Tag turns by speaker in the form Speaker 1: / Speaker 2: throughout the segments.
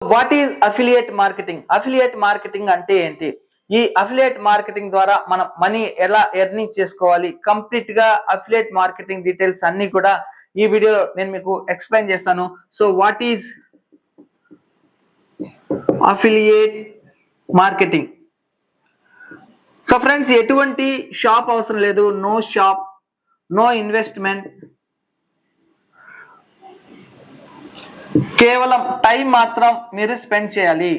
Speaker 1: What is affiliate marketing? Affiliate marketing అంటే ఏంటి? ఈ అఫిలియేట్ మార్కెటింగ్ ద్వారా మనం మనీ ఎలా ఎర్నింగ్ చేసుకోవాలి? కంప్లీట్ గా అఫిలియేట్ మార్కెటింగ్ డీటెయిల్స్ అన్ని కూడా ఈ వీడియోలో నేను మీకు ఎక్స్ప్లెయిన్ చేస్తాను. So what is affiliate marketing? So friends, ఎటువంటి షాప్ అవసరం లేదు. నో షాప్, నో ఇన్వెస్ట్మెంట్, కేవలం టైం మాత్రం మీరు స్పెండ్ చేయాలి.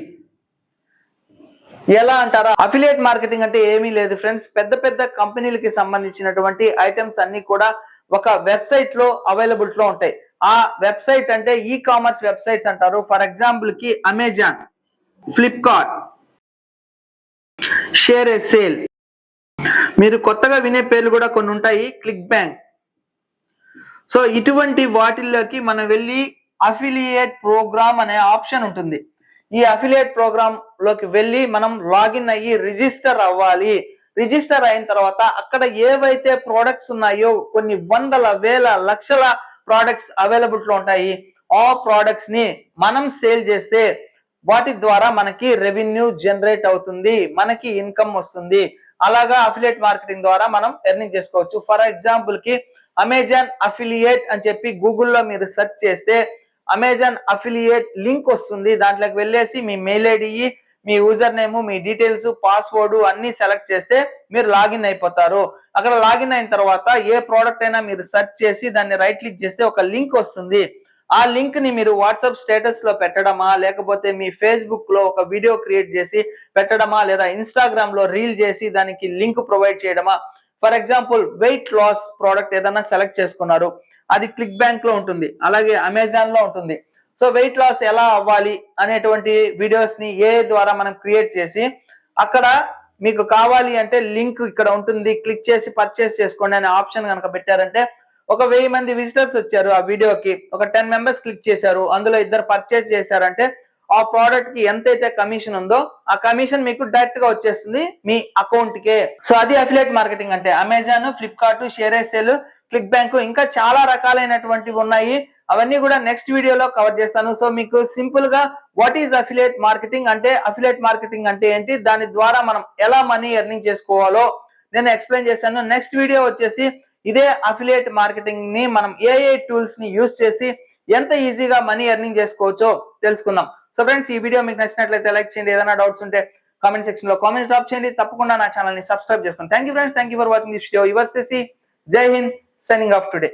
Speaker 1: ఎలా అంటారా? అఫిలియేట్ మార్కెటింగ్ అంటే ఏమీ లేదు ఫ్రెండ్స్. పెద్ద పెద్ద కంపెనీలకి సంబంధించినటువంటి ఐటమ్స్ అన్ని కూడా ఒక వెబ్సైట్ లో అవైలబుల్ లో ఉంటాయి. ఆ వెబ్సైట్ అంటే ఈ కామర్స్ వెబ్సైట్స్ అంటారు. ఫర్ ఎగ్జాంపుల్ కి అమెజాన్, ఫ్లిప్కార్ట్, షేర్ ఎ సేల్, మీరు కొత్తగా వినే పేర్లు కూడా కొన్ని ఉంటాయి, క్లిక్ బ్యాంక్. సో ఇటువంటి వాటిల్లోకి మనం వెళ్ళి అఫిలియేట్ ప్రోగ్రామ్ అనే ఆప్షన్ ఉంటుంది. ఈ అఫిలియేట్ ప్రోగ్రామ్ లోకి వెళ్ళి మనం లాగిన్ అయ్యి రిజిస్టర్ అవ్వాలి. రిజిస్టర్ అయిన తర్వాత అక్కడ ఏవైతే ప్రోడక్ట్స్ ఉన్నాయో కొన్ని వందల వేల లక్షల ప్రోడక్ట్స్ అవైలబుల్ లో ఉంటాయి. ఆ ప్రోడక్ట్స్ ని మనం సేల్ చేస్తే వాటి ద్వారా మనకి రెవెన్యూ జనరేట్ అవుతుంది, మనకి ఇన్కమ్ వస్తుంది. అలాగా అఫిలియేట్ మార్కెటింగ్ ద్వారా మనం ఎర్నింగ్ చేసుకోవచ్చు. ఫర్ ఎగ్జాంపుల్ కి అమెజాన్ అఫిలియేట్ అని చెప్పి గూగుల్లో మీరు సెర్చ్ చేస్తే అమెజాన్ అఫిలియేట్ లింక్ వస్తుంది. దాంట్లోకి వెళ్ళేసి మీ మెయిల్ ఐడి, మీ యూజర్ నేమ్, మీ డీటెయిల్స్, పాస్వర్డ్ అన్ని సెలెక్ట్ చేస్తే మీరు లాగిన్ అయిపోతారు. అక్కడ లాగిన్ అయిన తర్వాత ఏ ప్రోడక్ట్ అయినా మీరు సెర్చ్ చేసి దాన్ని రైట్ క్లిక్ చేస్తే ఒక లింక్ వస్తుంది. ఆ లింక్ ని మీరు వాట్సాప్ స్టేటస్ లో పెట్టడమా, లేకపోతే మీ ఫేస్బుక్ లో ఒక వీడియో క్రియేట్ చేసి పెట్టడమా, లేదా ఇన్స్టాగ్రామ్ లో రీల్ చేసి దానికి లింక్ ప్రొవైడ్ చేయడమా. For example weight loss product ఏదైనా సెలెక్ట్ చేసుకున్నారు, అది క్లిక్ బ్యాంక్ లో ఉంటుంది, అలాగే అమెజాన్ లో ఉంటుంది. సో వెయిట్ లాస్ ఎలా అవ్వాలి అనేటువంటి వీడియోస్ ని ఏ ద్వారా మనం క్రియేట్ చేసి అక్కడ మీకు కావాలి అంటే లింక్ ఇక్కడ ఉంటుంది, క్లిక్ చేసి పర్చేస్ చేసుకోండి అనే ఆప్షన్ కనుక పెట్టారంటే ఒక 1000 మంది విజిటర్స్ వచ్చారు ఆ వీడియోకి, ఒక 10 మెంబర్స్ క్లిక్ చేశారు, అందులో ఇద్దరు పర్చేస్ చేశారంటే ఆ ప్రోడక్ట్ కి ఎంతైతే కమిషన్ ఉందో ఆ కమిషన్ మీకు డైరెక్ట్ గా వచ్చేస్తుంది మీ అకౌంట్ కే. సో అది అఫిలియేట్ మార్కెటింగ్ అంటే. అమెజాన్, ఫ్లిప్కార్ట్, షేర్ ఎ సేల్, క్లిక్ బ్యాంక్, ఇంకా చాలా రకాలైనటువంటివి ఉన్నాయి. అవన్నీ కూడా నెక్స్ట్ వీడియోలో కవర్ చేస్తాను. సో మీకు సింపుల్ గా వాట్ ఈజ్ అఫిలియేట్ మార్కెటింగ్ అంటే, అఫిలియేట్ మార్కెటింగ్ అంటే ఏంటి, దాని ద్వారా మనం ఎలా మనీ ఎర్నింగ్ చేసుకోవాలో నేను ఎక్స్ప్లెయిన్ చేశాను. నెక్స్ట్ వీడియో వచ్చేసి ఇదే అఫిలియేట్ మార్కెటింగ్ ని మనం ఏఐ టూల్స్ ని యూజ్ చేసి ఎంత ఈజీగా మనీ ఎర్నింగ్ చేసుకోవచ్చో తెలుసుకుందాం. సో ఫ్రెండ్స్, ఈ వీడియో మీకు నచ్చినట్లయితే లైక్ చేయండి. ఏదైనా డౌట్స్ ఉంటే కామెంట్ సెక్షన్ లో కామెంట్స్ డ్రాప్ చేయండి. తప్పకుండా నా ఛానల్ ని సబ్స్క్రైబ్ చేసుకోండి. Thank you friends, thank you for watching this video. Your Sashi, Jai Hind, signing off today.